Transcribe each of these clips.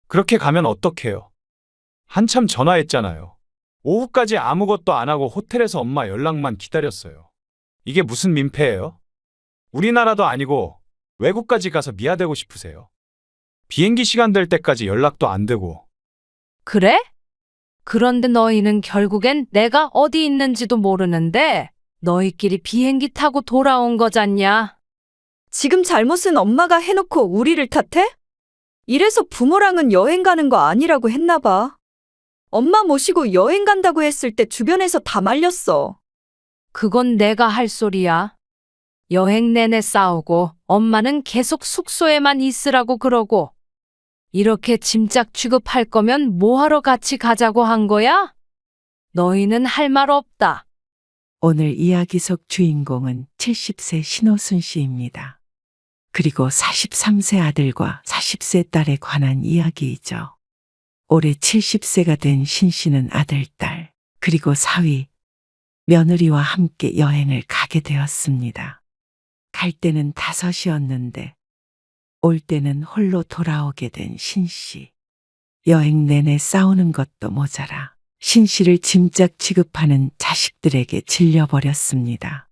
그렇게 가면 어떡해요? 한참 전화했잖아요. 오후까지 아무것도 안 하고 호텔에서 엄마 연락만 기다렸어요. 이게 무슨 민폐예요? 우리나라도 아니고 외국까지 가서 미아되고 싶으세요? 비행기 시간 될 때까지 연락도 안 되고. 그래? 그런데 너희는 결국엔 내가 어디 있는지도 모르는데 너희끼리 비행기 타고 돌아온 거잖냐? 지금 잘못은 엄마가 해놓고 우리를 탓해? 이래서 부모랑은 여행 가는 거 아니라고 했나 봐. 엄마 모시고 여행 간다고 했을 때 주변에서 다 말렸어. 그건 내가 할 소리야. 여행 내내 싸우고 엄마는 계속 숙소에만 있으라고 그러고 이렇게 짐짝 취급할 거면 뭐하러 같이 가자고 한 거야? 너희는 할 말 없다. 오늘 이야기 속 주인공은 70세 신호순 씨입니다. 그리고 43세 아들과 40세 딸에 관한 이야기이죠. 올해 70세가 된 신 씨는 아들, 딸, 그리고 사위, 며느리와 함께 여행을 가게 되었습니다. 갈 때는 5이었는데 올 때는 홀로 돌아오게 된 신 씨. 여행 내내 싸우는 것도 모자라 신 씨를 짐짝 취급하는 자식들에게 질려버렸습니다.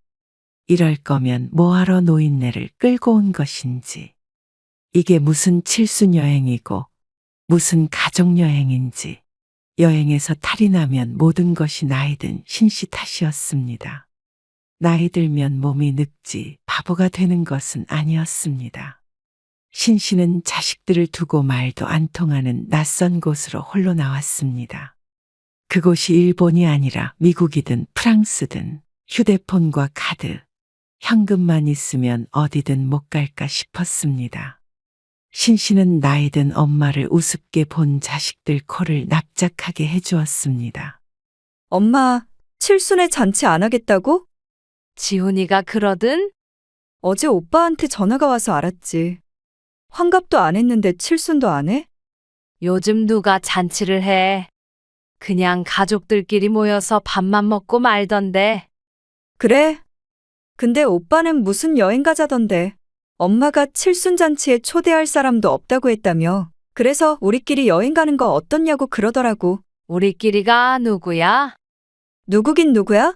이럴 거면 뭐하러 노인네를 끌고 온 것인지, 이게 무슨 칠순 여행이고 무슨 가족여행인지, 여행에서 탈이 나면 모든 것이 나이든 신 씨 탓이었습니다. 나이 들면 몸이 늙지 바보가 되는 것은 아니었습니다. 신 씨는 자식들을 두고 말도 안 통하는 낯선 곳으로 홀로 나왔습니다. 그곳이 일본이 아니라 미국이든 프랑스든 휴대폰과 카드, 현금만 있으면 어디든 못 갈까 싶었습니다. 신 씨는 나이 든 엄마를 우습게 본 자식들 코를 납작하게 해주었습니다. 엄마, 칠순에 잔치 안 하겠다고? 지훈이가 그러든 어제 오빠한테 전화가 와서 알았지. 환갑도 안 했는데 칠순도 안 해? 요즘 누가 잔치를 해. 그냥 가족들끼리 모여서 밥만 먹고 말던데. 그래. 근데 오빠는 무슨 여행 가자던데. 엄마가 칠순 잔치에 초대할 사람도 없다고 했다며. 그래서 우리끼리 여행 가는 거 어떻냐고 그러더라고. 우리끼리가 누구야? 누구긴 누구야?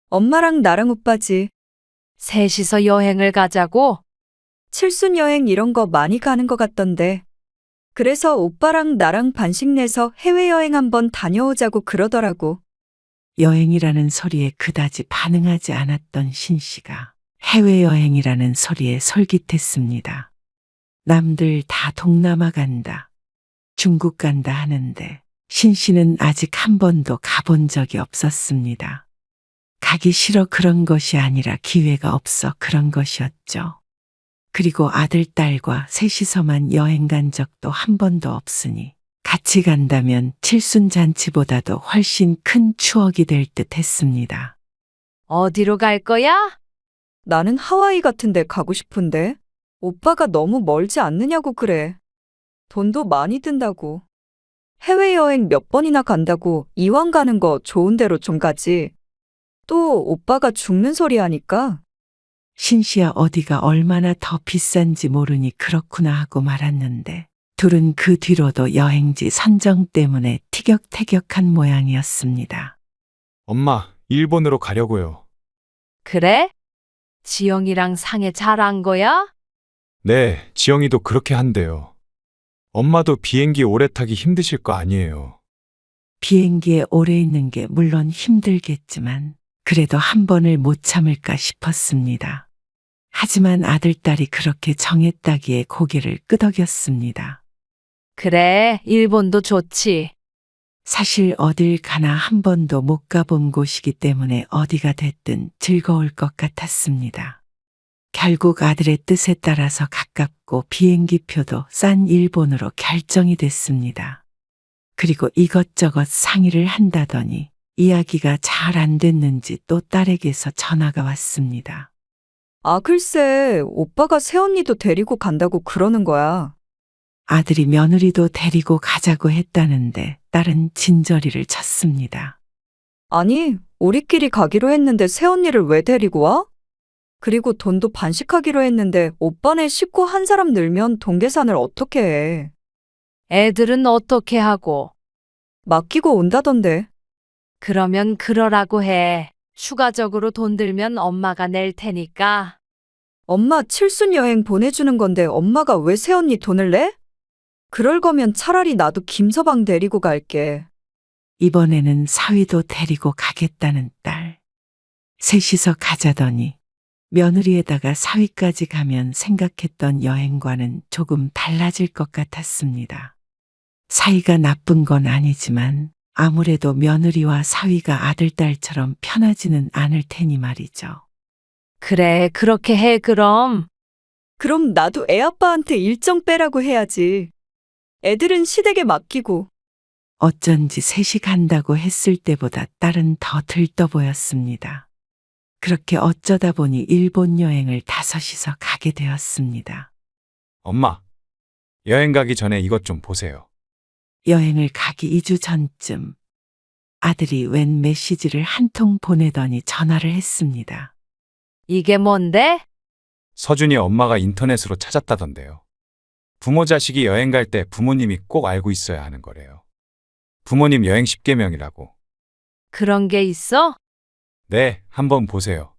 엄마랑 나랑 오빠지. 셋이서 여행을 가자고? 칠순 여행 이런 거 많이 가는 것 같던데. 그래서 오빠랑 나랑 반씩 내서 해외여행 한번 다녀오자고 그러더라고. 여행이라는 소리에 그다지 반응하지 않았던 신 씨가 해외여행이라는 소리에 솔깃했습니다. 남들 다 동남아 간다, 중국 간다 하는데 신 씨는 아직 한 번도 가본 적이 없었습니다. 가기 싫어 그런 것이 아니라 기회가 없어 그런 것이었죠. 그리고 아들, 딸과 셋이서만 여행 간 적도 한 번도 없으니 같이 간다면 칠순 잔치보다도 훨씬 큰 추억이 될 듯 했습니다. 어디로 갈 거야? 나는 하와이 같은 데 가고 싶은데. 오빠가 너무 멀지 않느냐고 그래. 돈도 많이 든다고. 해외여행 몇 번이나 간다고 이왕 가는 거 좋은 데로 좀 가지. 또 오빠가 죽는 소리 하니까. 신 씨야 어디가 얼마나 더 비싼지 모르니 그렇구나 하고 말았는데 둘은 그 뒤로도 여행지 선정 때문에 티격태격한 모양이었습니다. 엄마, 일본으로 가려고요. 그래? 지영이랑 상해 잘 안 거야? 네, 지영이도 그렇게 한대요. 엄마도 비행기 오래 타기 힘드실 거 아니에요. 비행기에 오래 있는 게 물론 힘들겠지만 그래도 한 번을 못 참을까 싶었습니다. 하지만 아들, 딸이 그렇게 정했다기에 고개를 끄덕였습니다. 그래, 일본도 좋지. 사실 어딜 가나 한 번도 못 가본 곳이기 때문에 어디가 됐든 즐거울 것 같았습니다. 결국 아들의 뜻에 따라서 가깝고 비행기표도 싼 일본으로 결정이 됐습니다. 그리고 이것저것 상의를 한다더니 이야기가 잘 안 됐는지 또 딸에게서 전화가 왔습니다. 아, 글쎄, 오빠가 새언니도 데리고 간다고 그러는 거야. 아들이 며느리도 데리고 가자고 했다는데 딸은 진저리를 쳤습니다. 아니, 우리끼리 가기로 했는데 새언니를 왜 데리고 와? 그리고 돈도 반씩하기로 했는데 오빠네 식구 한 사람 늘면 돈 계산을 어떻게 해? 애들은 어떻게 하고? 맡기고 온다던데. 그러면 그러라고 해. 추가적으로 돈 들면 엄마가 낼 테니까. 엄마 칠순 여행 보내주는 건데 엄마가 왜 새언니 돈을 내? 그럴 거면 차라리 나도 김서방 데리고 갈게. 이번에는 사위도 데리고 가겠다는 딸. 셋이서 가자더니 며느리에다가 사위까지 가면 생각했던 여행과는 조금 달라질 것 같았습니다. 사이가 나쁜 건 아니지만 아무래도 며느리와 사위가 아들, 딸처럼 편하지는 않을 테니 말이죠. 그래, 그렇게 해, 그럼. 그럼 나도 애 아빠한테 일정 빼라고 해야지. 애들은 시댁에 맡기고. 어쩐지 셋이 간다고 했을 때보다 딸은 더 들떠 보였습니다. 그렇게 어쩌다 보니 일본 여행을 다섯이서 가게 되었습니다. 엄마, 여행 가기 전에 이것 좀 보세요. 여행을 가기 2주 전쯤 아들이 웬 메시지를 한 통 보내더니 전화를 했습니다. 이게 뭔데? 서준이 엄마가 인터넷으로 찾았다던데요. 부모 자식이 여행 갈 때 부모님이 꼭 알고 있어야 하는 거래요. 부모님 여행 10계명이라고. 그런 게 있어? 네, 한번 보세요.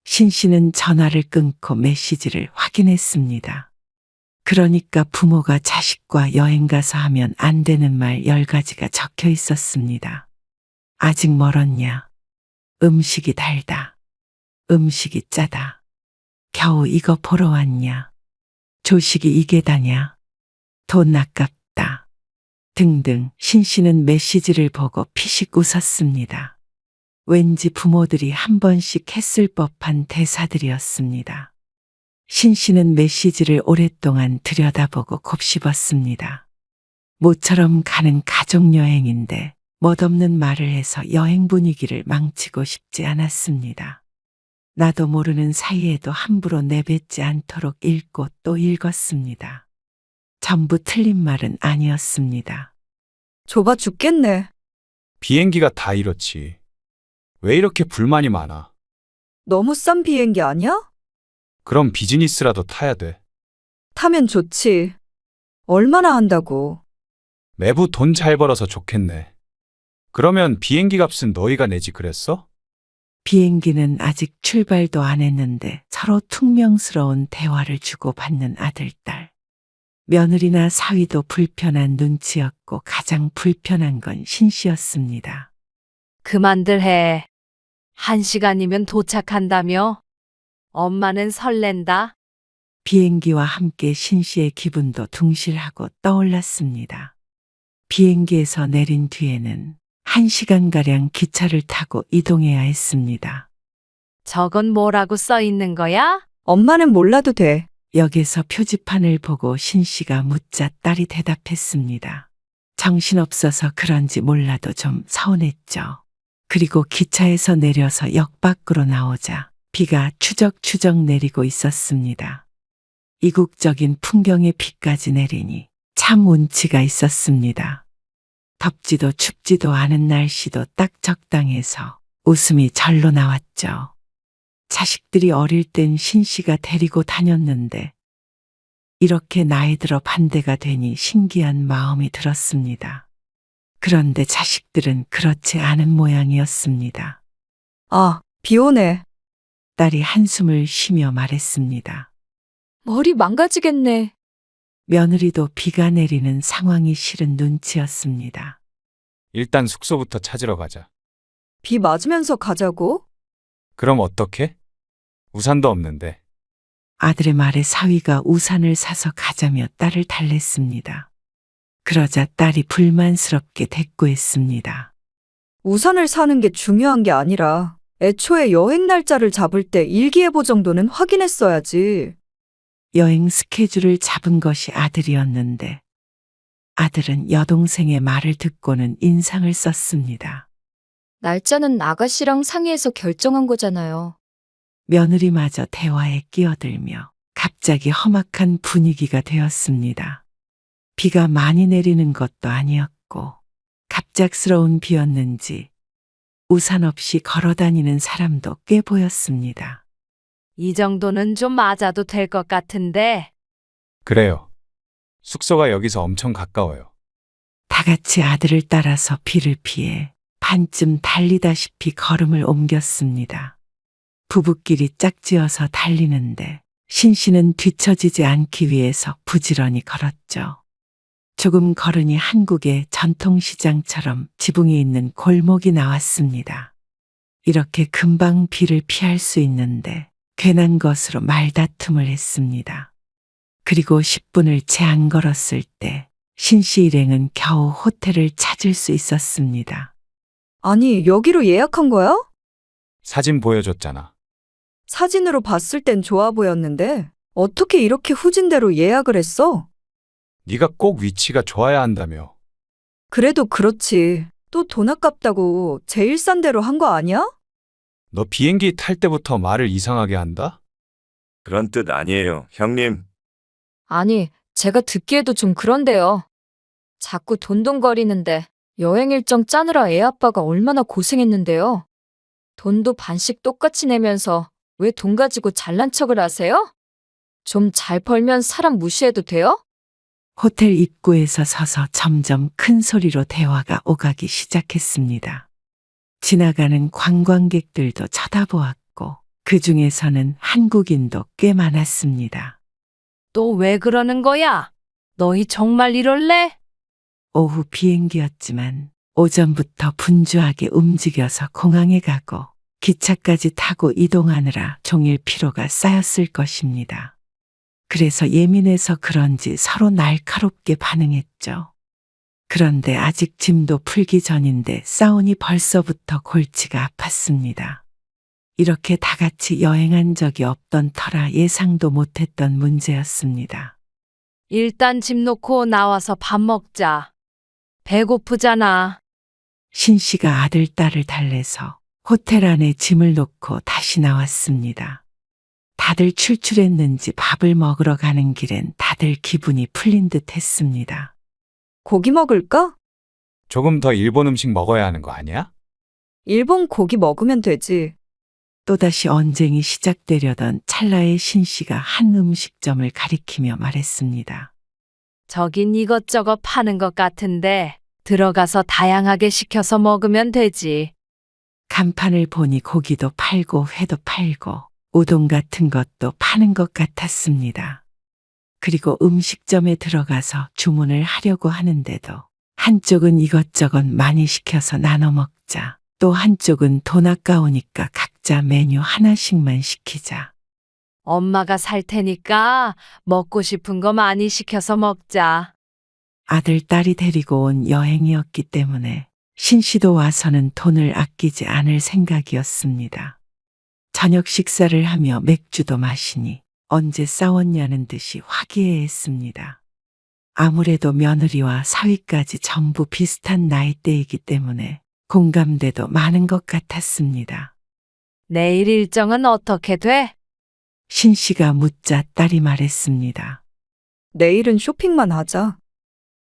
신 씨는 전화를 끊고 메시지를 확인했습니다. 그러니까 부모가 자식과 여행 가서 하면 안 되는 말 10가지가 적혀 있었습니다. 아직 멀었냐? 음식이 달다. 음식이 짜다. 겨우 이거 보러 왔냐? 조식이 이게 다냐? 돈 아깝다. 등등. 신 씨는 메시지를 보고 피식 웃었습니다. 왠지 부모들이 한 번씩 했을 법한 대사들이었습니다. 신 씨는 메시지를 오랫동안 들여다보고 곱씹었습니다. 모처럼 가는 가족여행인데 멋없는 말을 해서 여행 분위기를 망치고 싶지 않았습니다. 나도 모르는 사이에도 함부로 내뱉지 않도록 읽고 또 읽었습니다. 전부 틀린 말은 아니었습니다. 좁아 죽겠네. 비행기가 다 이렇지. 왜 이렇게 불만이 많아? 너무 싼 비행기 아니야? 그럼 비즈니스라도 타야 돼. 타면 좋지. 얼마나 한다고. 매부 돈 잘 벌어서 좋겠네. 그러면 비행기 값은 너희가 내지 그랬어? 비행기는 아직 출발도 안 했는데 서로 퉁명스러운 대화를 주고받는 아들, 딸. 며느리나 사위도 불편한 눈치였고 가장 불편한 건 신 씨였습니다. 그만들 해. 1시간이면 도착한다며? 엄마는 설렌다. 비행기와 함께 신 씨의 기분도 둥실하고 떠올랐습니다. 비행기에서 내린 뒤에는 1시간가량 기차를 타고 이동해야 했습니다. 저건 뭐라고 써 있는 거야? 엄마는 몰라도 돼. 역에서 표지판을 보고 신 씨가 묻자 딸이 대답했습니다. 정신없어서 그런지 몰라도 좀 서운했죠. 그리고 기차에서 내려서 역 밖으로 나오자 비가 추적추적 내리고 있었습니다. 이국적인 풍경에 비까지 내리니 참 운치가 있었습니다. 덥지도 춥지도 않은 날씨도 딱 적당해서 웃음이 절로 나왔죠. 자식들이 어릴 땐 신 씨가 데리고 다녔는데 이렇게 나이 들어 반대가 되니 신기한 마음이 들었습니다. 그런데 자식들은 그렇지 않은 모양이었습니다. 아, 비 오네. 딸이 한숨을 쉬며 말했습니다. 머리 망가지겠네. 며느리도 비가 내리는 상황이 싫은 눈치였습니다. 일단 숙소부터 찾으러 가자. 비 맞으면서 가자고? 그럼 어떻게? 우산도 없는데. 아들의 말에 사위가 우산을 사서 가자며 딸을 달랬습니다. 그러자 딸이 불만스럽게 대꾸했습니다. 우산을 사는 게 중요한 게 아니라 애초에 여행 날짜를 잡을 때 일기예보 정도는 확인했어야지. 여행 스케줄을 잡은 것이 아들이었는데 아들은 여동생의 말을 듣고는 인상을 썼습니다. 날짜는 아가씨랑 상의해서 결정한 거잖아요. 며느리마저 대화에 끼어들며 갑자기 험악한 분위기가 되었습니다. 비가 많이 내리는 것도 아니었고 갑작스러운 비였는지 우산 없이 걸어다니는 사람도 꽤 보였습니다. 이 정도는 좀 맞아도 될 것 같은데. 그래요. 숙소가 여기서 엄청 가까워요. 다 같이 아들을 따라서 비를 피해 반쯤 달리다시피 걸음을 옮겼습니다. 부부끼리 짝지어서 달리는데 신 씨는 뒤처지지 않기 위해서 부지런히 걸었죠. 조금 걸으니 한국의 전통시장처럼 지붕이 있는 골목이 나왔습니다. 이렇게 금방 비를 피할 수 있는데 괜한 것으로 말다툼을 했습니다. 그리고 10분을 채 안 걸었을 때 신씨 일행은 겨우 호텔을 찾을 수 있었습니다. 아니, 여기로 예약한 거야? 사진 보여줬잖아. 사진으로 봤을 땐 좋아 보였는데 어떻게 이렇게 후진대로 예약을 했어? 네가 꼭 위치가 좋아야 한다며. 그래도 그렇지. 또 돈 아깝다고 제일 싼 데로 한 거 아니야? 너 비행기 탈 때부터 말을 이상하게 한다? 그런 뜻 아니에요, 형님. 아니, 제가 듣기에도 좀 그런데요. 자꾸 돈돈거리는데 여행 일정 짜느라 애 아빠가 얼마나 고생했는데요. 돈도 반씩 똑같이 내면서 왜 돈 가지고 잘난 척을 하세요? 좀 잘 벌면 사람 무시해도 돼요? 호텔 입구에서 서서 점점 큰 소리로 대화가 오가기 시작했습니다. 지나가는 관광객들도 쳐다보았고 그 중에서는 한국인도 꽤 많았습니다. 또 왜 그러는 거야? 너희 정말 이럴래? 오후 비행기였지만 오전부터 분주하게 움직여서 공항에 가고 기차까지 타고 이동하느라 종일 피로가 쌓였을 것입니다. 그래서 예민해서 그런지 서로 날카롭게 반응했죠. 그런데 아직 짐도 풀기 전인데 싸우니 벌써부터 골치가 아팠습니다. 이렇게 다 같이 여행한 적이 없던 터라 예상도 못했던 문제였습니다. 일단 집 놓고 나와서 밥 먹자. 배고프잖아. 신 씨가 아들, 딸을 달래서 호텔 안에 짐을 놓고 다시 나왔습니다. 다들 출출했는지 밥을 먹으러 가는 길엔 다들 기분이 풀린 듯 했습니다. 고기 먹을까? 조금 더 일본 음식 먹어야 하는 거 아니야? 일본 고기 먹으면 되지. 또다시 언쟁이 시작되려던 찰나에 신 씨가 한 음식점을 가리키며 말했습니다. 저긴 이것저것 파는 것 같은데 들어가서 다양하게 시켜서 먹으면 되지. 간판을 보니 고기도 팔고 회도 팔고 우동 같은 것도 파는 것 같았습니다. 그리고 음식점에 들어가서 주문을 하려고 하는데도 한쪽은 이것저것 많이 시켜서 나눠 먹자. 또 한쪽은 돈 아까우니까 각자 메뉴 하나씩만 시키자. 엄마가 살 테니까 먹고 싶은 거 많이 시켜서 먹자. 아들, 딸이 데리고 온 여행이었기 때문에 신 씨도 와서는 돈을 아끼지 않을 생각이었습니다. 저녁 식사를 하며 맥주도 마시니 언제 싸웠냐는 듯이 화기애애했습니다. 아무래도 며느리와 사위까지 전부 비슷한 나이대이기 때문에 공감대도 많은 것 같았습니다. 내일 일정은 어떻게 돼? 신 씨가 묻자 딸이 말했습니다. 내일은 쇼핑만 하자.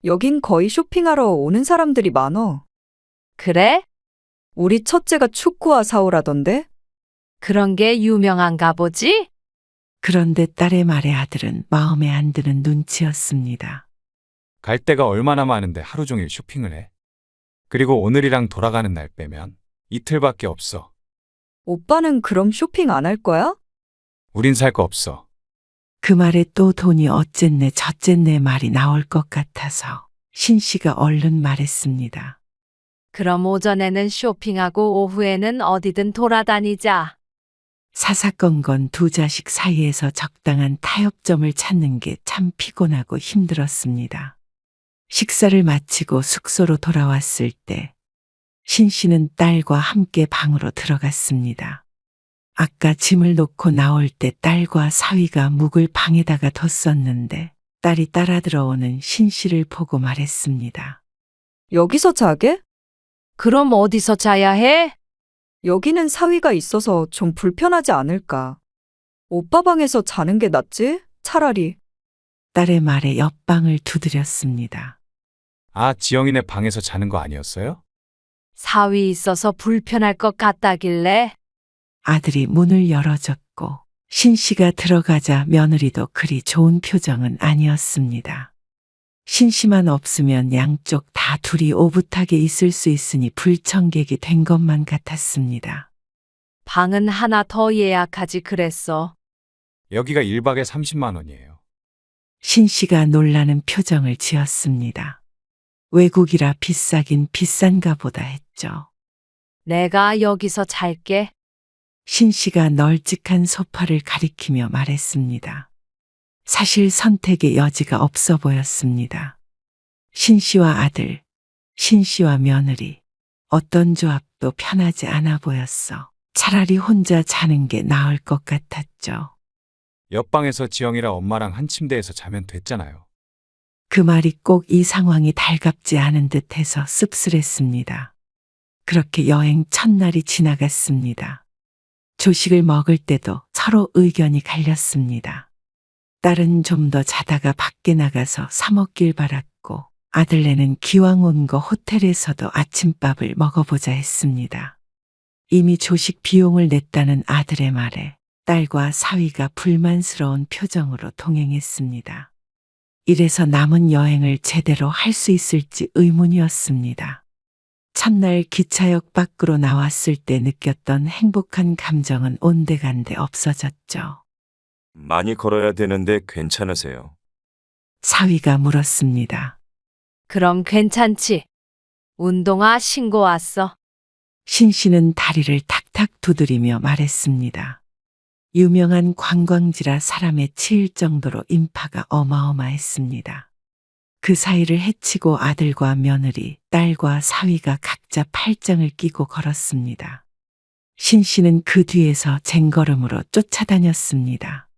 여긴 거의 쇼핑하러 오는 사람들이 많어. 그래? 우리 첫째가 축구화 사오라던데? 그런 게 유명한가 보지? 그런데 딸의 말에 아들은 마음에 안 드는 눈치였습니다. 갈 데가 얼마나 많은데 하루 종일 쇼핑을 해. 그리고 오늘이랑 돌아가는 날 빼면 이틀밖에 없어. 오빠는 그럼 쇼핑 안 할 거야? 우린 살 거 없어. 그 말에 또 돈이 어쨌네 저쨌네 말이 나올 것 같아서 신 씨가 얼른 말했습니다. 그럼 오전에는 쇼핑하고 오후에는 어디든 돌아다니자. 사사건건 두 자식 사이에서 적당한 타협점을 찾는 게 참 피곤하고 힘들었습니다. 식사를 마치고 숙소로 돌아왔을 때 신 씨는 딸과 함께 방으로 들어갔습니다. 아까 짐을 놓고 나올 때 딸과 사위가 묵을 방에다가 뒀었는데 딸이 따라 들어오는 신 씨를 보고 말했습니다. 여기서 자게? 그럼 어디서 자야 해? 여기는 사위가 있어서 좀 불편하지 않을까. 오빠 방에서 자는 게 낫지? 차라리. 딸의 말에 옆방을 두드렸습니다. 아, 지영이네 방에서 자는 거 아니었어요? 사위 있어서 불편할 것 같다길래. 아들이 문을 열어줬고 신 씨가 들어가자 며느리도 그리 좋은 표정은 아니었습니다. 신씨만 없으면 양쪽 다 둘이 오붓하게 있을 수 있으니 불청객이 된 것만 같았습니다. 방은 하나 더 예약하지 그랬어. 여기가 1박에 30만 원이에요. 신씨가 놀라는 표정을 지었습니다. 외국이라 비싸긴 비싼가 보다 했죠. 내가 여기서 잘게. 신씨가 널찍한 소파를 가리키며 말했습니다. 사실 선택의 여지가 없어 보였습니다. 신씨와 아들, 신씨와 며느리, 어떤 조합도 편하지 않아 보였어. 차라리 혼자 자는 게 나을 것 같았죠. 옆방에서 지영이랑 엄마랑 한 침대에서 자면 됐잖아요. 그 말이 꼭 이 상황이 달갑지 않은 듯해서 씁쓸했습니다. 그렇게 여행 첫날이 지나갔습니다. 조식을 먹을 때도 서로 의견이 갈렸습니다. 딸은 좀 더 자다가 밖에 나가서 사 먹길 바랐고, 아들네는 기왕 온 거 호텔에서도 아침밥을 먹어보자 했습니다. 이미 조식 비용을 냈다는 아들의 말에 딸과 사위가 불만스러운 표정으로 동행했습니다. 이래서 남은 여행을 제대로 할 수 있을지 의문이었습니다. 첫날 기차역 밖으로 나왔을 때 느꼈던 행복한 감정은 온데간데 없어졌죠. 많이 걸어야 되는데 괜찮으세요? 사위가 물었습니다. 그럼 괜찮지. 운동화 신고 왔어. 신씨는 다리를 탁탁 두드리며 말했습니다. 유명한 관광지라 사람에 치일 정도로 인파가 어마어마했습니다. 그 사이를 헤치고 아들과 며느리, 딸과 사위가 각자 팔짱을 끼고 걸었습니다. 신씨는 그 뒤에서 쟁걸음으로 쫓아다녔습니다.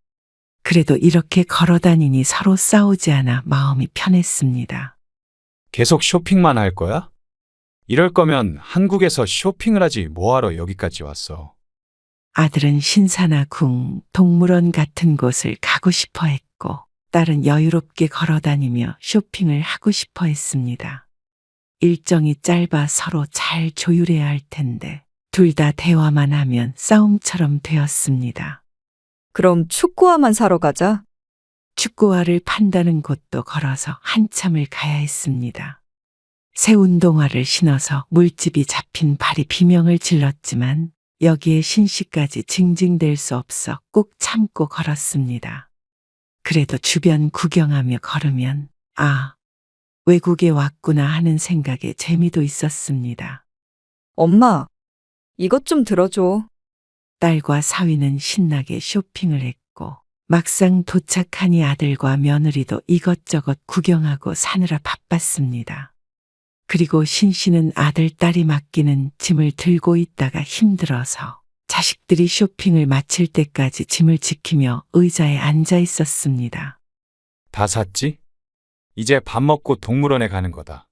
그래도 이렇게 걸어다니니 서로 싸우지 않아 마음이 편했습니다. 계속 쇼핑만 할 거야? 이럴 거면 한국에서 쇼핑을 하지 뭐하러 여기까지 왔어. 아들은 신사나 궁, 동물원 같은 곳을 가고 싶어 했고, 딸은 여유롭게 걸어다니며 쇼핑을 하고 싶어 했습니다. 일정이 짧아 서로 잘 조율해야 할 텐데, 둘 다 대화만 하면 싸움처럼 되었습니다. 그럼 축구화만 사러 가자. 축구화를 판다는 곳도 걸어서 한참을 가야 했습니다. 새 운동화를 신어서 물집이 잡힌 발이 비명을 질렀지만 여기에 신씨까지 징징댈 수 없어 꾹 참고 걸었습니다. 그래도 주변 구경하며 걸으면 외국에 왔구나 하는 생각에 재미도 있었습니다. 엄마, 이것 좀 들어줘. 딸과 사위는 신나게 쇼핑을 했고 막상 도착하니 아들과 며느리도 이것저것 구경하고 사느라 바빴습니다. 그리고 신씨는 아들, 딸이 맡기는 짐을 들고 있다가 힘들어서 자식들이 쇼핑을 마칠 때까지 짐을 지키며 의자에 앉아 있었습니다. 다 샀지? 이제 밥 먹고 동물원에 가는 거다.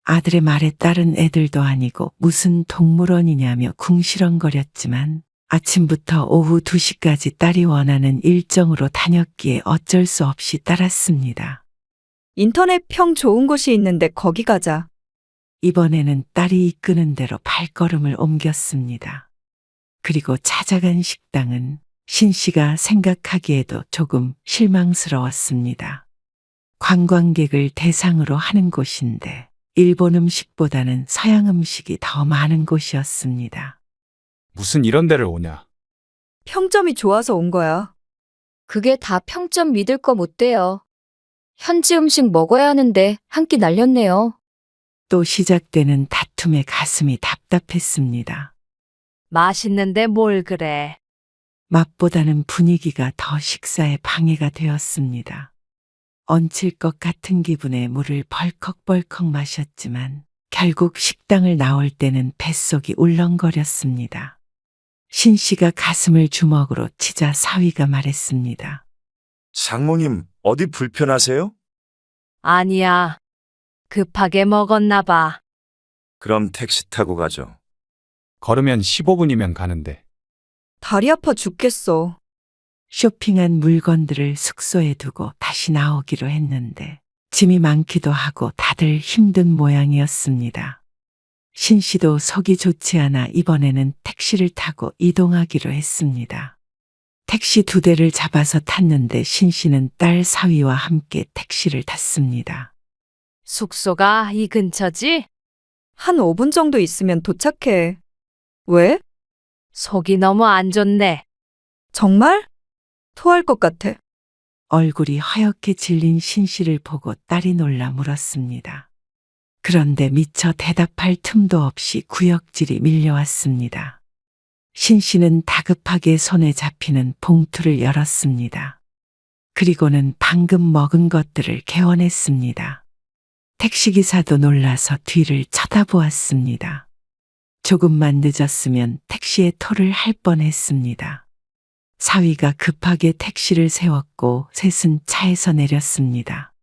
아들의 말에 딸은 애들도 아니고 무슨 동물원이냐며 궁시렁거렸지만 아침부터 오후 2시까지 딸이 원하는 일정으로 다녔기에 어쩔 수 없이 따랐습니다. 인터넷 평 좋은 곳이 있는데 거기 가자. 이번에는 딸이 이끄는 대로 발걸음을 옮겼습니다. 그리고 찾아간 식당은 신씨가 생각하기에도 조금 실망스러웠습니다. 관광객을 대상으로 하는 곳인데 일본 음식보다는 서양 음식이 더 많은 곳이었습니다. 무슨 이런 데를 오냐? 평점이 좋아서 온 거야. 그게 다 평점 믿을 거 못 돼요. 현지 음식 먹어야 하는데 한 끼 날렸네요. 또 시작되는 다툼에 가슴이 답답했습니다. 맛있는데 뭘 그래. 맛보다는 분위기가 더 식사에 방해가 되었습니다. 얹힐 것 같은 기분에 물을 벌컥벌컥 마셨지만 결국 식당을 나올 때는 뱃속이 울렁거렸습니다. 신씨가 가슴을 주먹으로 치자 사위가 말했습니다. 장모님, 어디 불편하세요? 아니야. 급하게 먹었나 봐. 그럼 택시 타고 가죠. 걸으면 15분이면 가는데. 다리 아파 죽겠어. 쇼핑한 물건들을 숙소에 두고 다시 나오기로 했는데 짐이 많기도 하고 다들 힘든 모양이었습니다. 신씨도 속이 좋지 않아 이번에는 택시를 타고 이동하기로 했습니다. 택시 2대를 잡아서 탔는데 신씨는 딸 사위와 함께 택시를 탔습니다. 숙소가 이 근처지? 한 5분 정도 있으면 도착해. 왜? 속이 너무 안 좋네. 정말? 토할 것 같아. 얼굴이 하얗게 질린 신 씨를 보고 딸이 놀라 물었습니다. 그런데 미처 대답할 틈도 없이 구역질이 밀려왔습니다. 신 씨는 다급하게 손에 잡히는 봉투를 열었습니다. 그리고는 방금 먹은 것들을 개원했습니다. 택시기사도 놀라서 뒤를 쳐다보았습니다. 조금만 늦었으면 택시에 토를 할 뻔했습니다. 사위가 급하게 택시를 세웠고 셋은 차에서 내렸습니다.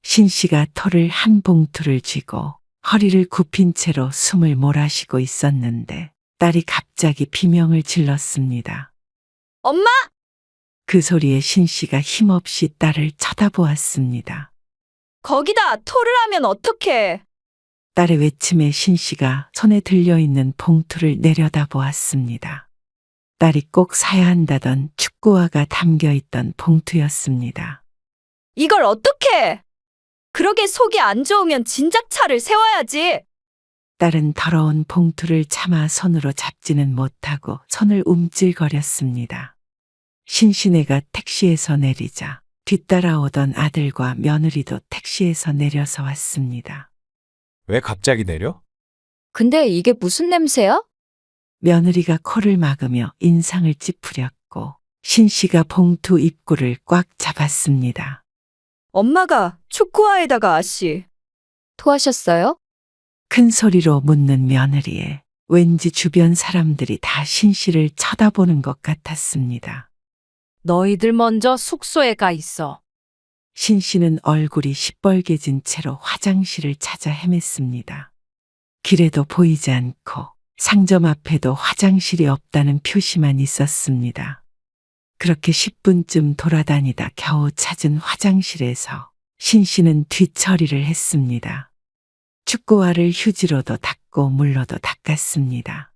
신 씨가 토를 한 봉투를 쥐고 허리를 굽힌 채로 숨을 몰아쉬고 있었는데 딸이 갑자기 비명을 질렀습니다. 엄마! 그 소리에 신 씨가 힘없이 딸을 쳐다보았습니다. 거기다 토를 하면 어떡해? 딸의 외침에 신 씨가 손에 들려있는 봉투를 내려다보았습니다. 딸이 꼭 사야 한다던 축구화가 담겨있던 봉투였습니다. 이걸 어떡해? 그러게 속이 안 좋으면 진작 차를 세워야지. 딸은 더러운 봉투를 차마 손으로 잡지는 못하고 손을 움찔거렸습니다. 신신애가 택시에서 내리자 뒤따라오던 아들과 며느리도 택시에서 내려서 왔습니다. 왜 갑자기 내려? 근데 이게 무슨 냄새야? 며느리가 코를 막으며 인상을 찌푸렸고 신씨가 봉투 입구를 꽉 잡았습니다. 엄마가 축구화에다가 아씨. 토하셨어요? 큰 소리로 묻는 며느리에 왠지 주변 사람들이 다 신씨를 쳐다보는 것 같았습니다. 너희들 먼저 숙소에 가 있어. 신씨는 얼굴이 시뻘개진 채로 화장실을 찾아 헤맸습니다. 길에도 보이지 않고 상점 앞에도 화장실이 없다는 표시만 있었습니다. 그렇게 10분쯤 돌아다니다 겨우 찾은 화장실에서 신씨는 뒤처리를 했습니다. 축구화를 휴지로도 닦고 물로도 닦았습니다.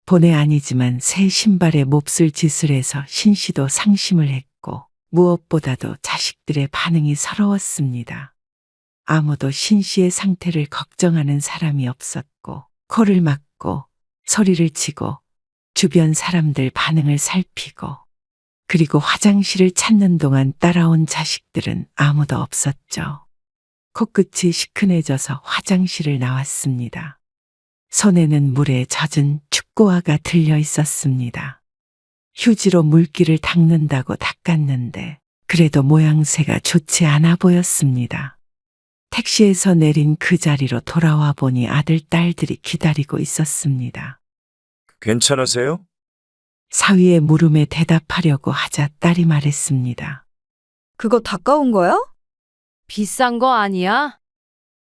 본의 아니지만 새 신발에 몹쓸 짓을 해서 신씨도 상심을 했고 무엇보다도 자식들의 반응이 서러웠습니다. 아무도 신씨의 상태를 걱정하는 사람이 없었고 코를 막고 소리를 치고 주변 사람들 반응을 살피고 그리고 화장실을 찾는 동안 따라온 자식들은 아무도 없었죠. 코끝이 시큰해져서 화장실을 나왔습니다. 손에는 물에 젖은 축구화가 들려 있었습니다. 휴지로 물기를 닦는다고 닦았는데 그래도 모양새가 좋지 않아 보였습니다. 택시에서 내린 그 자리로 돌아와 보니 아들, 딸들이 기다리고 있었습니다. 괜찮으세요? 사위의 물음에 대답하려고 하자 딸이 말했습니다. 그거 닦아온 거야? 비싼 거 아니야?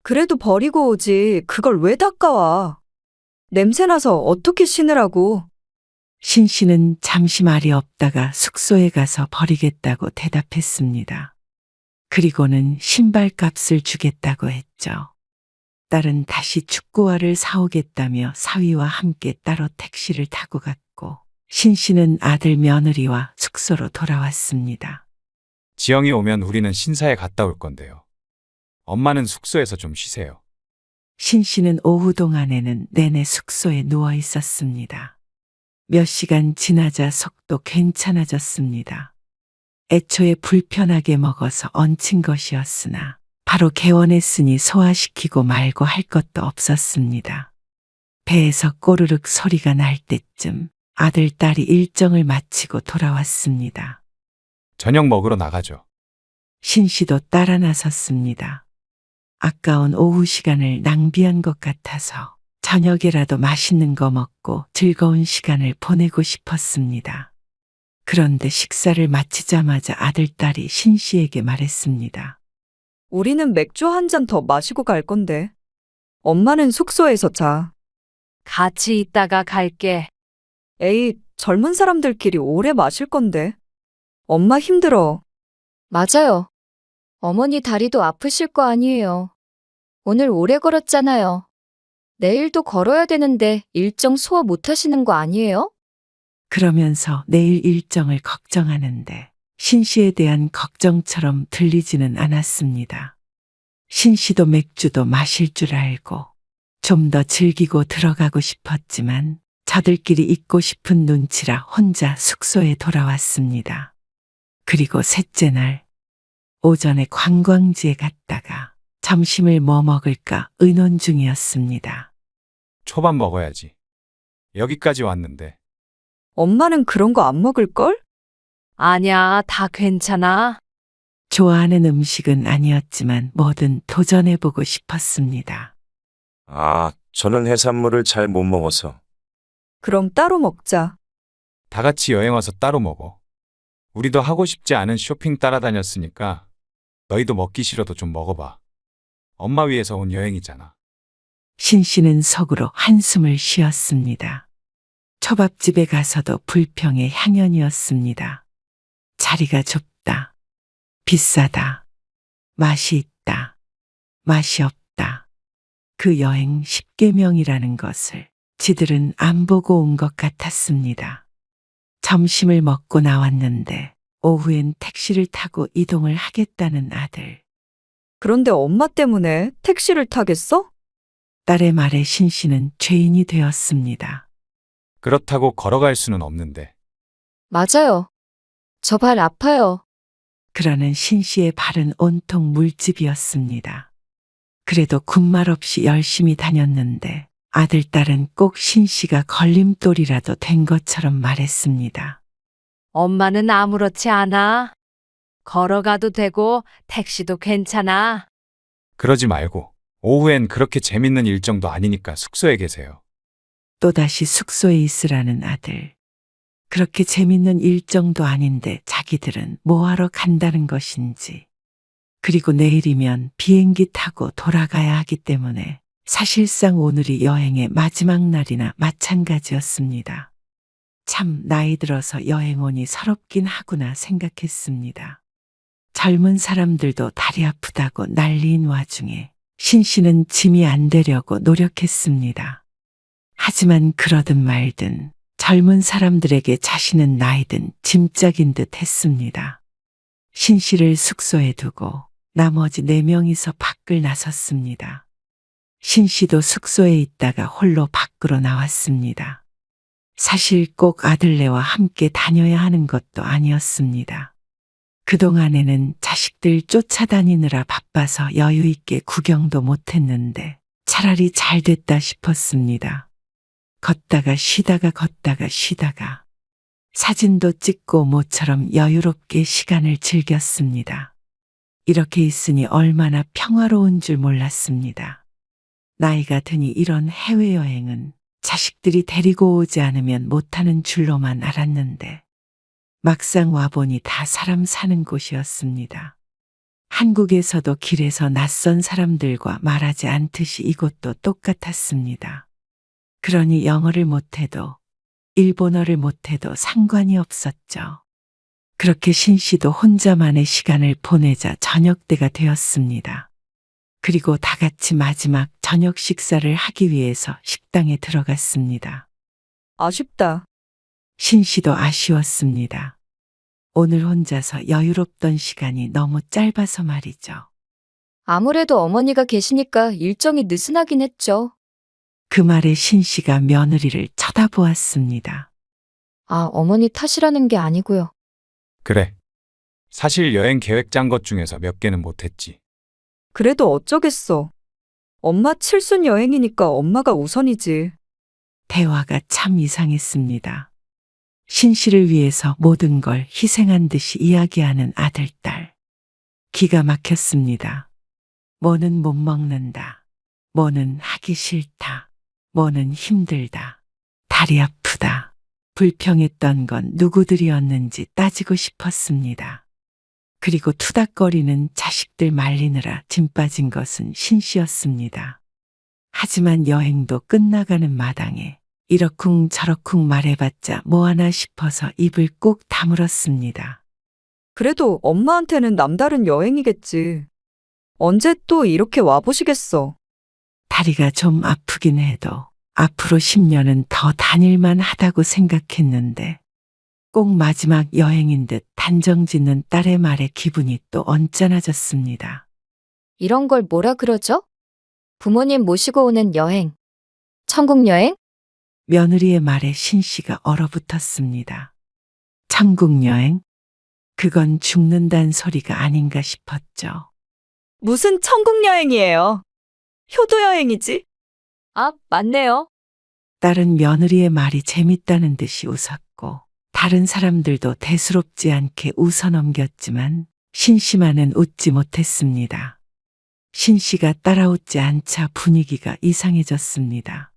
그래도 버리고 오지. 그걸 왜 닦아와? 냄새나서 어떻게 신으라고. 신 씨는 잠시 말이 없다가 숙소에 가서 버리겠다고 대답했습니다. 그리고는 신발값을 주겠다고 했죠. 딸은 다시 축구화를 사오겠다며 사위와 함께 따로 택시를 타고 갔고 신 씨는 아들 며느리와 숙소로 돌아왔습니다. 지영이 오면 우리는 신사에 갔다 올 건데요. 엄마는 숙소에서 좀 쉬세요. 신 씨는 오후 동안에는 내내 숙소에 누워 있었습니다. 몇 시간 지나자 속도 괜찮아졌습니다. 애초에 불편하게 먹어서 얹힌 것이었으나 바로 개원했으니 소화시키고 말고 할 것도 없었습니다. 배에서 꼬르륵 소리가 날 때쯤 아들, 딸이 일정을 마치고 돌아왔습니다. 저녁 먹으러 나가죠. 신 씨도 따라 나섰습니다. 아까운 오후 시간을 낭비한 것 같아서 저녁에라도 맛있는 거 먹고 즐거운 시간을 보내고 싶었습니다. 그런데 식사를 마치자마자 아들, 딸이 신 씨에게 말했습니다. 우리는 맥주 한 잔 더 마시고 갈 건데. 엄마는 숙소에서 자. 같이 있다가 갈게. 에이, 젊은 사람들끼리 오래 마실 건데. 엄마 힘들어. 맞아요. 어머니 다리도 아프실 거 아니에요. 오늘 오래 걸었잖아요. 내일도 걸어야 되는데 일정 소화 못 하시는 거 아니에요? 그러면서 내일 일정을 걱정하는데 신 씨에 대한 걱정처럼 들리지는 않았습니다. 신 씨도 맥주도 마실 줄 알고 좀 더 즐기고 들어가고 싶었지만 저들끼리 있고 싶은 눈치라 혼자 숙소에 돌아왔습니다. 그리고 셋째 날 오전에 관광지에 갔다가 점심을 뭐 먹을까 의논 중이었습니다. 초밥 먹어야지. 여기까지 왔는데. 엄마는 그런 거 안 먹을걸? 아냐, 다 괜찮아. 좋아하는 음식은 아니었지만 뭐든 도전해보고 싶었습니다. 아, 저는 해산물을 잘 못 먹어서. 그럼 따로 먹자. 다 같이 여행 와서 따로 먹어. 우리도 하고 싶지 않은 쇼핑 따라다녔으니까 너희도 먹기 싫어도 좀 먹어봐. 엄마 위해서 온 여행이잖아. 신 씨는 속으로 한숨을 쉬었습니다. 초밥집에 가서도 불평의 향연이었습니다. 자리가 좁다. 비싸다. 맛이 있다. 맛이 없다. 그 여행 10계명이라는 것을 지들은 안 보고 온 것 같았습니다. 점심을 먹고 나왔는데 오후엔 택시를 타고 이동을 하겠다는 아들. 그런데 엄마 때문에 택시를 타겠어? 딸의 말에 신 씨는 죄인이 되었습니다. 그렇다고 걸어갈 수는 없는데. 맞아요. 저 발 아파요. 그러는 신 씨의 발은 온통 물집이었습니다. 그래도 군말 없이 열심히 다녔는데 아들, 딸은 꼭 신 씨가 걸림돌이라도 된 것처럼 말했습니다. 엄마는 아무렇지 않아. 걸어가도 되고 택시도 괜찮아. 그러지 말고 오후엔 그렇게 재밌는 일정도 아니니까 숙소에 계세요. 또다시 숙소에 있으라는 아들. 그렇게 재밌는 일정도 아닌데 자기들은 뭐하러 간다는 것인지. 그리고 내일이면 비행기 타고 돌아가야 하기 때문에 사실상 오늘이 여행의 마지막 날이나 마찬가지였습니다. 참 나이 들어서 여행 오니 서럽긴 하구나 생각했습니다. 젊은 사람들도 다리 아프다고 난리인 와중에 신 씨는 짐이 안 되려고 노력했습니다. 하지만 그러든 말든 젊은 사람들에게 자신은 나이든 짐짝인 듯 했습니다. 신 씨를 숙소에 두고 나머지 4명이서 밖을 나섰습니다. 신 씨도 숙소에 있다가 홀로 밖으로 나왔습니다. 사실 꼭 아들네와 함께 다녀야 하는 것도 아니었습니다. 그동안에는 자식들 쫓아다니느라 바빠서 여유 있게 구경도 못했는데 차라리 잘 됐다 싶었습니다. 걷다가 쉬다가 걷다가 쉬다가 사진도 찍고 모처럼 여유롭게 시간을 즐겼습니다. 이렇게 있으니 얼마나 평화로운 줄 몰랐습니다. 나이가 드니 이런 해외여행은 자식들이 데리고 오지 않으면 못하는 줄로만 알았는데 막상 와보니 다 사람 사는 곳이었습니다. 한국에서도 길에서 낯선 사람들과 말하지 않듯이 이곳도 똑같았습니다. 그러니 영어를 못해도 일본어를 못해도 상관이 없었죠. 그렇게 신 씨도 혼자만의 시간을 보내자 저녁때가 되었습니다. 그리고 다 같이 마지막 저녁 식사를 하기 위해서 식당에 들어갔습니다. 아쉽다. 신 씨도 아쉬웠습니다. 오늘 혼자서 여유롭던 시간이 너무 짧아서 말이죠. 아무래도 어머니가 계시니까 일정이 느슨하긴 했죠. 그 말에 신 씨가 며느리를 쳐다보았습니다. 아, 어머니 탓이라는 게 아니고요. 그래. 사실 여행 계획 짠 것 중에서 몇 개는 못했지. 그래도 어쩌겠어. 엄마 칠순 여행이니까 엄마가 우선이지. 대화가 참 이상했습니다. 신 씨를 위해서 모든 걸 희생한 듯이 이야기하는 아들, 딸. 기가 막혔습니다. 뭐는 못 먹는다. 뭐는 하기 싫다. 뭐는 힘들다. 다리 아프다. 불평했던 건 누구들이었는지 따지고 싶었습니다. 그리고 투닥거리는 자식들 말리느라 짐 빠진 것은 신 씨였습니다. 하지만 여행도 끝나가는 마당에 이러쿵 저러쿵 말해봤자 뭐하나 싶어서 입을 꼭 다물었습니다. 그래도 엄마한테는 남다른 여행이겠지. 언제 또 이렇게 와보시겠어. 다리가 좀 아프긴 해도 앞으로 10년은 더 다닐만 하다고 생각했는데 꼭 마지막 여행인 듯 단정 짓는 딸의 말에 기분이 또 언짢아졌습니다. 이런 걸 뭐라 그러죠? 부모님 모시고 오는 여행. 천국 여행? 며느리의 말에 신씨가 얼어붙었습니다. 천국 여행? 그건 죽는단 소리가 아닌가 싶었죠. 무슨 천국 여행이에요? 효도 여행이지? 아, 맞네요. 딸은 며느리의 말이 재밌다는 듯이 웃었고 다른 사람들도 대수롭지 않게 웃어 넘겼지만 신씨만은 웃지 못했습니다. 신씨가 따라웃지 않자 분위기가 이상해졌습니다.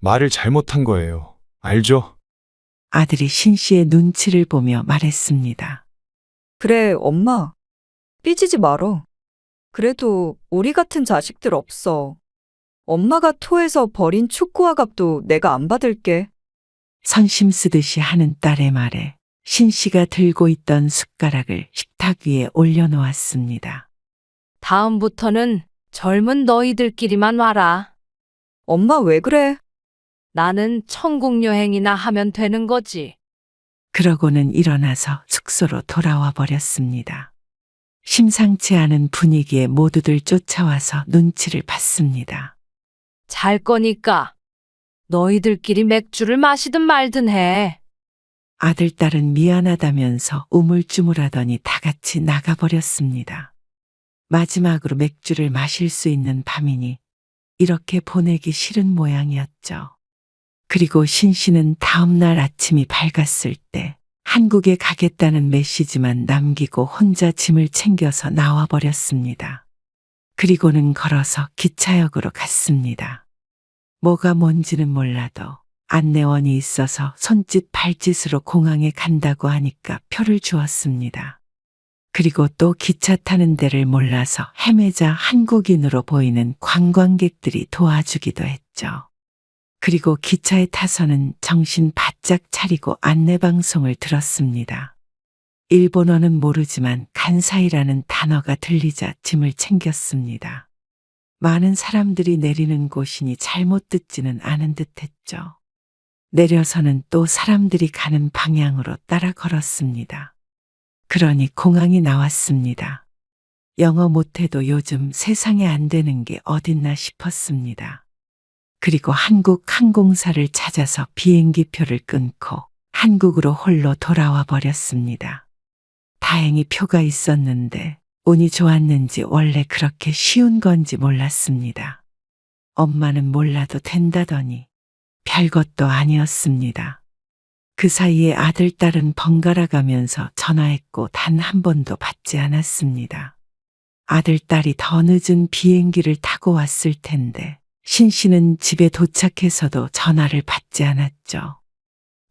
말을 잘못한 거예요. 알죠? 아들이 신씨의 눈치를 보며 말했습니다. 그래, 엄마. 삐지지 말어. 그래도 우리 같은 자식들 없어. 엄마가 토해서 버린 축구화 값도 내가 안 받을게. 선심 쓰듯이 하는 딸의 말에 신씨가 들고 있던 숟가락을 식탁 위에 올려놓았습니다. 다음부터는 젊은 너희들끼리만 와라. 엄마 왜 그래? 나는 천국 여행이나 하면 되는 거지. 그러고는 일어나서 숙소로 돌아와 버렸습니다. 심상치 않은 분위기에 모두들 쫓아와서 눈치를 봤습니다. 잘 거니까 너희들끼리 맥주를 마시든 말든 해. 아들, 딸은 미안하다면서 우물쭈물하더니 다 같이 나가버렸습니다. 마지막으로 맥주를 마실 수 있는 밤이니 이렇게 보내기 싫은 모양이었죠. 그리고 신씨는 다음날 아침이 밝았을 때 한국에 가겠다는 메시지만 남기고 혼자 짐을 챙겨서 나와버렸습니다. 그리고는 걸어서 기차역으로 갔습니다. 뭐가 뭔지는 몰라도 안내원이 있어서 손짓 발짓으로 공항에 간다고 하니까 표를 주었습니다. 그리고 또 기차 타는 데를 몰라서 헤매자 한국인으로 보이는 관광객들이 도와주기도 했죠. 그리고 기차에 타서는 정신 바짝 차리고 안내방송을 들었습니다. 일본어는 모르지만 간사이라는 단어가 들리자 짐을 챙겼습니다. 많은 사람들이 내리는 곳이니 잘못 듣지는 않은 듯했죠. 내려서는 또 사람들이 가는 방향으로 따라 걸었습니다. 그러니 공항이 나왔습니다. 영어 못해도 요즘 세상에 안 되는 게 어딨나 싶었습니다. 그리고 한국 항공사를 찾아서 비행기표를 끊고 한국으로 홀로 돌아와 버렸습니다. 다행히 표가 있었는데 운이 좋았는지 원래 그렇게 쉬운 건지 몰랐습니다. 엄마는 몰라도 된다더니 별것도 아니었습니다. 그 사이에 아들, 딸은 번갈아 가면서 전화했고 단 한 번도 받지 않았습니다. 아들, 딸이 더 늦은 비행기를 타고 왔을 텐데 신씨는 집에 도착해서도 전화를 받지 않았죠.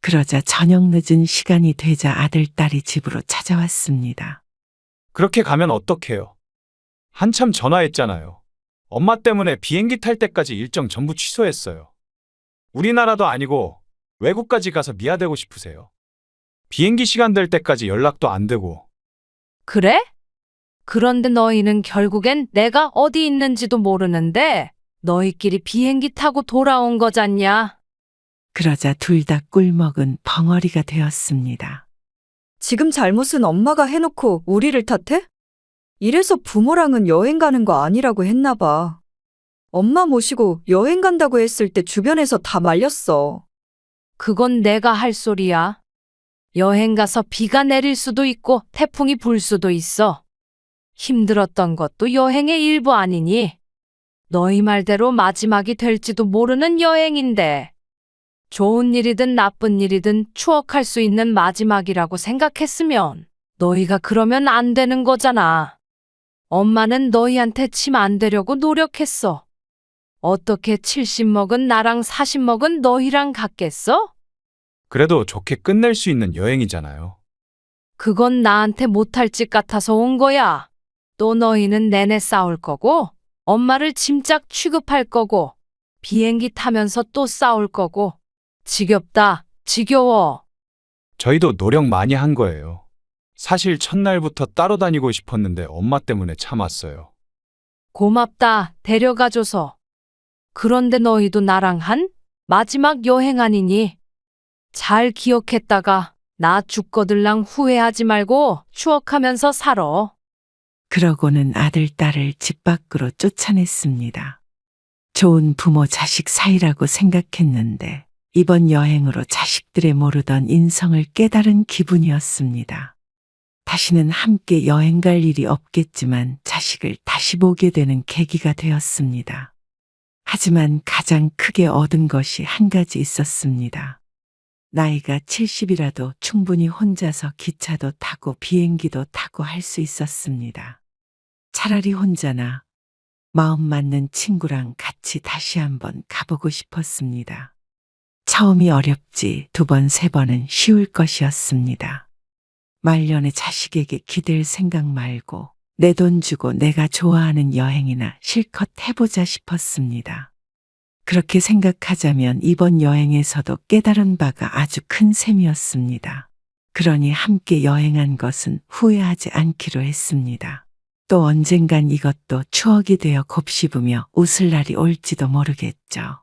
그러자 저녁 늦은 시간이 되자 아들, 딸이 집으로 찾아왔습니다. 그렇게 가면 어떡해요? 한참 전화했잖아요. 엄마 때문에 비행기 탈 때까지 일정 전부 취소했어요. 우리나라도 아니고 외국까지 가서 미아되고 싶으세요? 비행기 시간 될 때까지 연락도 안 되고. 그래? 그런데 너희는 결국엔 내가 어디 있는지도 모르는데 너희끼리 비행기 타고 돌아온 거잖냐? 그러자 둘 다 꿀먹은 벙어리가 되었습니다. 지금 잘못은 엄마가 해놓고 우리를 탓해? 이래서 부모랑은 여행 가는 거 아니라고 했나 봐. 엄마 모시고 여행 간다고 했을 때 주변에서 다 말렸어. 그건 내가 할 소리야. 여행 가서 비가 내릴 수도 있고 태풍이 불 수도 있어. 힘들었던 것도 여행의 일부 아니니. 너희 말대로 마지막이 될지도 모르는 여행인데. 좋은 일이든 나쁜 일이든 추억할 수 있는 마지막이라고 생각했으면 너희가 그러면 안 되는 거잖아. 엄마는 너희한테 침 안 대려고 노력했어. 어떻게 70 먹은 나랑 40 먹은 너희랑 같겠어? 그래도 좋게 끝낼 수 있는 여행이잖아요. 그건 나한테 못할 짓 같아서 온 거야. 또 너희는 내내 싸울 거고, 엄마를 짐짝 취급할 거고, 비행기 타면서 또 싸울 거고. 지겹다, 지겨워. 저희도 노력 많이 한 거예요. 사실 첫날부터 따로 다니고 싶었는데 엄마 때문에 참았어요. 고맙다, 데려가줘서. 그런데 너희도 나랑 한 마지막 여행 아니니? 잘 기억했다가 나 죽거들랑 후회하지 말고 추억하면서 살아. 그러고는 아들, 딸을 집 밖으로 쫓아냈습니다. 좋은 부모 자식 사이라고 생각했는데 이번 여행으로 자식들의 모르던 인성을 깨달은 기분이었습니다. 다시는 함께 여행 갈 일이 없겠지만 자식을 다시 보게 되는 계기가 되었습니다. 하지만 가장 크게 얻은 것이 한 가지 있었습니다. 나이가 70이라도 충분히 혼자서 기차도 타고 비행기도 타고 할 수 있었습니다. 차라리 혼자나 마음 맞는 친구랑 같이 다시 한번 가보고 싶었습니다. 처음이 어렵지 두 번, 세 번은 쉬울 것이었습니다. 말년에 자식에게 기댈 생각 말고 내 돈 주고 내가 좋아하는 여행이나 실컷 해보자 싶었습니다. 그렇게 생각하자면 이번 여행에서도 깨달은 바가 아주 큰 셈이었습니다. 그러니 함께 여행한 것은 후회하지 않기로 했습니다. 또 언젠간 이것도 추억이 되어 곱씹으며 웃을 날이 올지도 모르겠죠.